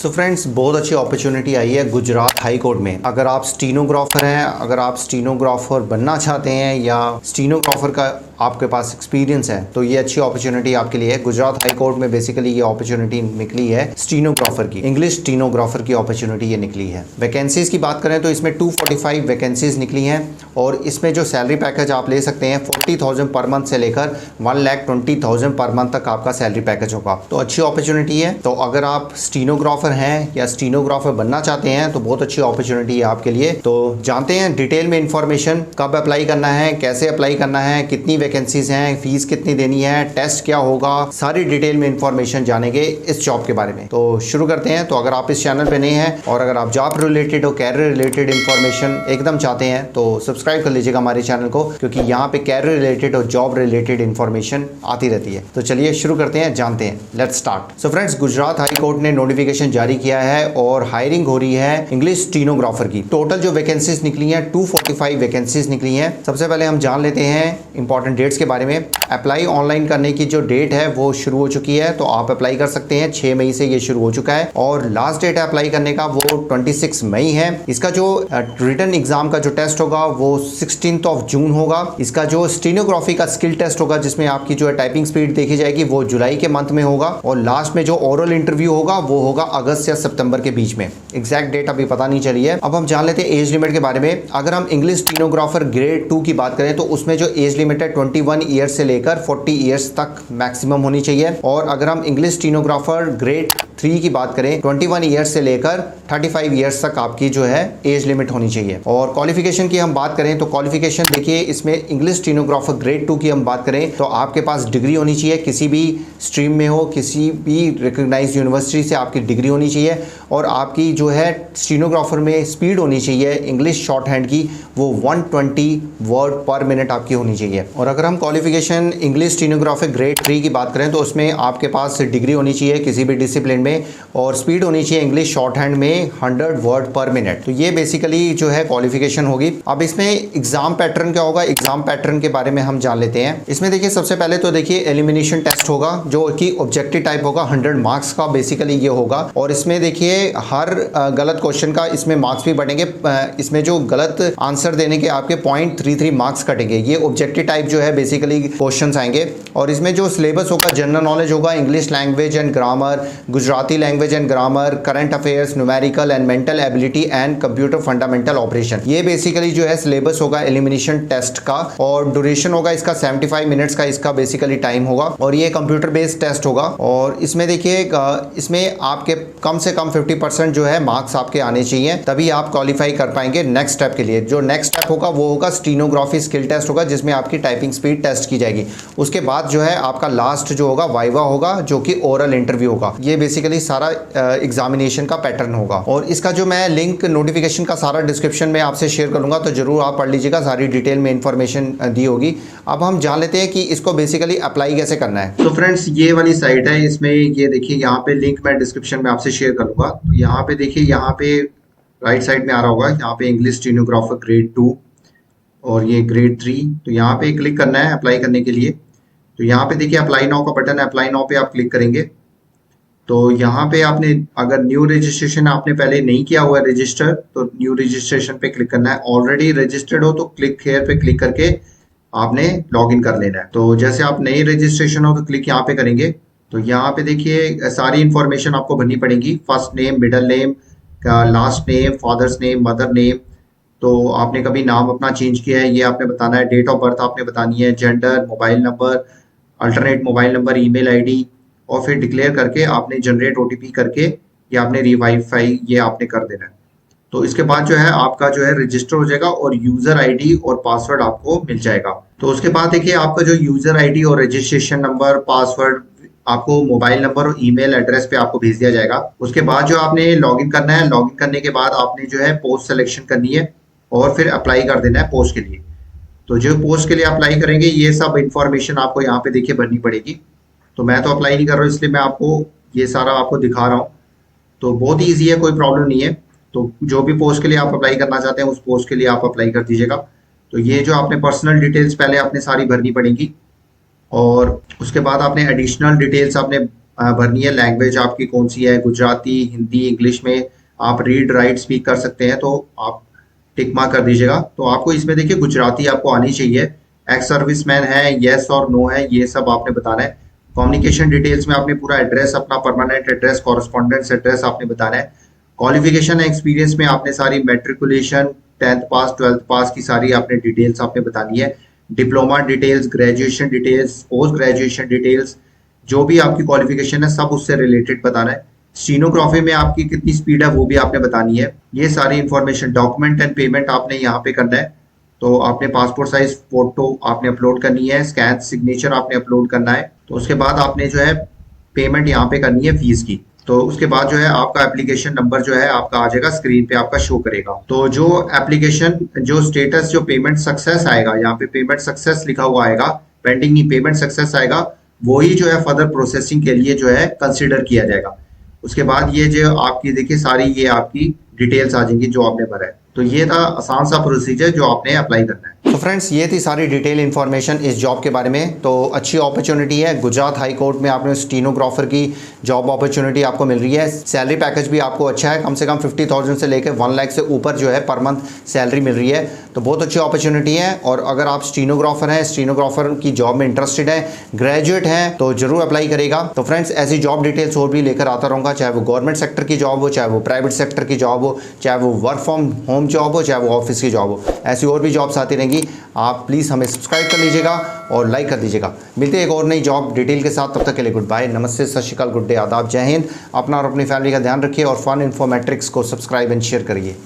So friends, बहुत अच्छी opportunity आई है गुजरात हाई कोर्ट में। अगर आप स्टीनोग्राफर हैं, अगर आप स्टीनोग्राफर बनना चाहते हैं या स्टीनोग्राफर का आपके पास एक्सपीरियंस है तो ये अच्छी अपॉर्चुनिटी आपके लिए है। गुजरात हाई कोर्ट में बेसिकली ये अपॉर्चुनिटी निकली है स्टीनोग्राफर की, इंग्लिश स्टीनोग्राफर की अपॉर्चुनिटी ये निकली है। वैकेंसीज की बात करें तो इसमें 245 वैकेंसीज निकली हैं और इसमें जो सैलरी पैकेज आप ले सकते हैं 40,000 पर मंथ से लेकर 1,20,000 पर मंथ तक आपका सैलरी पैकेज होगा। तो अच्छी अपॉर्चुनिटी है। तो अगर आप स्टीनोग्राफर हैं या स्टीनोग्राफर बनना चाहते हैं तो बहुत अच्छी अपॉर्चुनिटी है आपके लिए। तो जानते हैं डिटेल में इंफॉर्मेशन, कब अप्लाई करना है, कैसे अप्लाई करना है, कितनी वैकेंसीज हैं, फीस कितनी देनी है, टेस्ट क्या होगा, सारी डिटेल में इंफॉर्मेशन जानेंगे इस जॉब के बारे में। तो शुरू करते हैं। तो अगर आप इस चैनल पे नए हैं और अगर आप जॉब रिलेटेड और कैरियर रिलेटेड इंफॉर्मेशन एकदम चाहते हैं तो सब्सक्राइब कर लीजिएगा हमारे चैनल को, क्योंकि यहाँ पे कैरियर रिलेटेड और जॉब रिलेटेड इंफॉर्मेशन आती रहती है। तो चलिए शुरू करते हैं, जानते हैं। Let's start. So friends, Gujarat high court ने नोटिफिकेशन जारी किया है और हायरिंग हो रही है इंग्लिश स्टीनोग्राफर की। टोटल जो वैकेंसीज निकली हैं 245 वैकेंसीज निकली हैं। सबसे पहले हम जान लेते हैं इंपॉर्टेंट डेट्स के बारे में। अप्लाई ऑनलाइन करने की जो डेट है वो शुरू हो चुकी है, तो आप अप्लाई कर सकते हैं। 6 मई से ये शुरू हो चुका है और लास्ट डेट है अप्लाई करने का वो 26 मई है। इसका जो रिटन एग्जाम का जो टेस्ट होगा वो 16 जून होगा। इसका जो स्टीनोग्राफी का स्किल टेस्ट होगा जिसमें आपकी जो है टाइपिंग स्पीड देखी जाएगी वो जुलाई के मंथ में होगा और लास्ट में जो ओरल इंटरव्यू होगा वो होगा अगस्त या सितंबर के बीच में। एग्जैक्ट डेट अभी पता नहीं चली है। अब हम जान लेते हैं एज लिमिट के बारे में। अगर हम इंग्लिश स्टीनोग्राफर ग्रेड 2 की बात करें तो उसमें जो एज लिमिट है 21 ईयर्स से लेकर 40 ईयर्स तक मैक्सिमम होनी चाहिए। और अगर हम इंग्लिश स्टीनोग्राफर ग्रेड 3 की बात करें 21 ईयर्स से लेकर 35 ईयर्स तक आपकी जो है एज लिमिट होनी चाहिए। और क्वालिफिकेशन की हम बात करें तो क्वालिफिकेशन देखिए, इसमें इंग्लिश स्टीनोग्राफर ग्रेड 2 की हम बात करें तो आपके पास डिग्री होनी चाहिए, किसी भी स्ट्रीम में हो, किसी भी रिकॉग्नाइज्ड यूनिवर्सिटी से आपकी डिग्री होनी चाहिए। और आपकी जो है स्टीनोग्राफर में स्पीड होनी चाहिए इंग्लिश शॉर्ट हैंड की, वो 120 वर्ड पर मिनट आपकी होनी चाहिए। और अगर हम क्वालिफिकेशन इंग्लिश स्टीनोग्राफर ग्रेड 3 की बात करें तो उसमें आपके पास डिग्री होनी चाहिए किसी भी डिसिप्लिन में और स्पीड होनी चाहिए इंग्लिश शॉर्ट हैंड में 100 वर्ड पर मिनट। तो ये बेसिकली जो है क्वालिफिकेशन होगी। अब इसमें एग्जाम पैटर्न क्या होगा, एग्जाम पैटर्न के बारे में हम जान लेते हैं। इसमें देखिए सबसे पहले तो देखिए एलिमिनेशन टेस्ट होगा जो कि ऑब्जेक्टिव टाइप होगा, 100 मार्क्स का बेसिकली ये होगा। और इसमें देखिए हर गलत क्वेश्चन का इसमें मार्क्स भी बढ़ेंगे। इसमें जो गलत आंसर देने के आपके 0.33 मार्क्स कटेंगे। ये ऑब्जेक्टिव टाइप जो है बेसिकली क्वेश्चंस आएंगे। और इसमें जो सिलेबस होगा जनरल नॉलेज होगा, English language and grammar, Gujarati language and grammar, current affairs, numerical and mental ability and computer fundamental operation. ये बेसिकली जो है सिलेबस होगा एलिमिनेशन टेस्ट का। और ड्यूरेशन होगा इसका 75 मिनट्स का इसका बेसिकली टाइम होगा और ये कंप्यूटर बेस्ड टेस्ट होगा। और इसमें देखिए इसमें आपके कम से कम 50% जो है मार्क्स आपके आने चाहिए, तभी आप क्वालिफाई कर पाएंगे नेक्स्ट स्टेप के लिए। जो नेक्स्ट स्टेप होगा वो होगा स्टीनोग्राफी स्किल टेस्ट होगा जिसमें आपकी टाइपिंग स्पीड टेस्ट की जाएगी। उसके बाद जो है आपका लास्ट जो होगा वाइवा होगा जो कि ओरल इंटरव्यू होगा। ये बेसिकली सारा एग्जामिनेशन का पैटर्न होगा। और इसका जो मैं लिंक नोटिफिकेशन का सारा डिस्क्रिप्शन में आपसे शेयर करूंगा, तो जरूर आप पढ़ लीजिएगा, सारी डिटेल में इंफॉर्मेशन दी होगी। अब हम जान लेते हैं कि इसको बेसिकली अप्लाई कैसे करना है। तो फ्रेंड्स, ये वाली साइट है, इसमें ये देखिए यहाँ पे लिंक मैं डिस्क्रिप्शन में आपसे शेयर करूंगा। तो यहाँ पे देखिए, यहाँ पे राइट साइड में आ रहा होगा, यहाँ पे इंग्लिश स्टीनोग्राफर ग्रेड 2 और ये ग्रेड 3। तो यहाँ पे क्लिक करना है अप्लाई करने के लिए। तो यहाँ पे देखिए अप्लाई नाउ का बटन है, अप्लाई नाउ पे आप क्लिक करेंगे। तो यहाँ पे आपने अगर न्यू रजिस्ट्रेशन आपने पहले नहीं किया हुआ है रजिस्टर, तो न्यू रजिस्ट्रेशन पे क्लिक करना है। ऑलरेडी रजिस्टर्ड हो तो क्लिक हेयर पे क्लिक करके आपने लॉग इन कर लेना है। तो जैसे आप नई रजिस्ट्रेशन हो तो क्लिक यहाँ पे करेंगे। तो यहाँ पे देखिए सारी इंफॉर्मेशन आपको भरनी पड़ेगी, first name, middle name, last name, father's name, mother name. तो आपने कभी नाम अपना चेंज किया है ये आपने बताना है, डेट ऑफ बर्थ आपने बतानी है, gender, mobile number, alternate mobile number, email ID, और फिर डिक्लेयर करके आपने जनरेट ओटीपी करके ये आपने रिवाईफाई ये आपने कर देना है। तो इसके बाद जो है आपका जो है रजिस्टर हो जाएगा और यूजर आईडी और पासवर्ड आपको मिल जाएगा। तो उसके बाद देखिए आपका जो यूजर आईडी और रजिस्ट्रेशन नंबर, पासवर्ड आपको मोबाइल नंबर और ईमेल एड्रेस पे आपको भेज दिया जाएगा। उसके बाद जो आपने लॉगिन करना है, लॉगिन करने के बाद आपने जो है पोस्ट सिलेक्शन करनी है और फिर अप्लाई कर देना है पोस्ट के लिए। तो जो पोस्ट के लिए अप्लाई करेंगे ये सब इंफॉर्मेशन आपको यहाँ पे देखिए भरनी पड़ेगी। तो मैं तो अप्लाई नहीं कर रहा हूँ इसलिए मैं आपको ये सारा आपको दिखा रहा हूँ। तो बहुत ही ईजी है, कोई प्रॉब्लम नहीं है। तो जो भी पोस्ट के लिए आप अप्लाई करना चाहते हैं उस पोस्ट के लिए आप अप्लाई कर दीजिएगा। तो ये जो आपने पर्सनल डिटेल्स पहले आपने सारी भरनी पड़ेगी और उसके बाद आपने एडिशनल डिटेल्स आपने भरनी है। लैंग्वेज आपकी कौन सी है, गुजराती, हिंदी, इंग्लिश में आप रीड राइट स्पीक कर सकते हैं, तो आप टिक मार्क कर दीजिएगा। तो आपको इसमें देखिए गुजराती आपको आनी चाहिए। एक्स सर्विसमैन है, येस और नो है, ये सब आपने बताना है। कम्युनिकेशन डिटेल्स में आपने पूरा एड्रेस, अपना परमानेंट एड्रेस, कॉरेस्पॉन्डेंस एड्रेस आपने बताना है। क्वालिफिकेशन एक्सपीरियंस में आपने सारी मेट्रिकुलेशन, 10th पास, 12th पास की सारी आपने डिटेल्स आपने बतानी है। Diploma details, graduation details, post graduation details, जो भी आपकी क्वालिफिकेशन है सब उससे रिलेटेड बताना है। स्टीनोग्राफी में आपकी कितनी स्पीड है वो भी आपने बतानी है। ये सारी इंफॉर्मेशन, डॉक्यूमेंट एंड पेमेंट आपने यहाँ पे करना है। तो आपने पासपोर्ट साइज फोटो आपने अपलोड करनी है, स्कैन सिग्नेचर आपने अपलोड करना है। तो उसके बाद आपने जो है पेमेंट यहाँ पे करनी है फीस की। तो उसके बाद जो है आपका एप्लीकेशन नंबर जो है आपका आ जाएगा, स्क्रीन पे आपका शो करेगा। तो जो एप्लीकेशन, जो स्टेटस, जो पेमेंट सक्सेस आएगा, यहाँ पे पेमेंट सक्सेस लिखा हुआ आएगा, पेंडिंग नहीं, पेमेंट सक्सेस आएगा, वही जो है फर्दर प्रोसेसिंग के लिए जो है कंसिडर किया जाएगा। उसके बाद ये जो आपकी देखिए सारी ये आपकी डिटेल्स आ जाएंगी जो आपने भरा है। तो ये था आसान सा प्रोसीजर जो आपने अप्लाई करना है। तो फ्रेंड्स ये थी सारी डिटेल इन्फॉर्मेशन इस जॉब के बारे में। तो अच्छी अपॉर्चुनिटी है, गुजरात हाई कोर्ट में आपने स्टीनोग्राफर की जॉब अपॉर्चुनिटी आपको मिल रही है। सैलरी पैकेज भी आपको अच्छा है, कम से कम 50,000 से लेकर 1 लाख से ऊपर जो है पर मंथ सैलरी मिल रही है। तो बहुत अच्छी अपॉर्चुनिटी है। और अगर आप स्टीनोग्राफर हैं, स्टीनोग्राफर की जॉब में इंटरेस्टेड है, ग्रेजुएट हैं, तो जरूर अप्लाई करेगा। तो फ्रेंड्स ऐसी जॉब डिटेल्स और भी लेकर आता रहूँगा, चाहे वो गवर्नमेंट सेक्टर की जॉब हो, चाहे वो प्राइवेट सेक्टर की जॉब हो, चाहे वो वर्क फ्रॉम होम जॉब हो, चाहे वो ऑफिस की जॉब हो। ऐसी और भी जॉब्स आती रहेंगी। आप प्लीज़ हमें सब्सक्राइब कर लीजिएगा और लाइक कर दीजिएगा। मिलते हैं एक और नई जॉब डिटेल के साथ। तब तक के लिए गुड बाय, नमस्ते, सत श्री अकाल, गुड डे, आदाब, जय हिंद। अपना और अपनी फैमिली का ध्यान रखिए और फन इन्फॉर्मेट्रिक्स को सब्सक्राइब एंड शेयर करिए।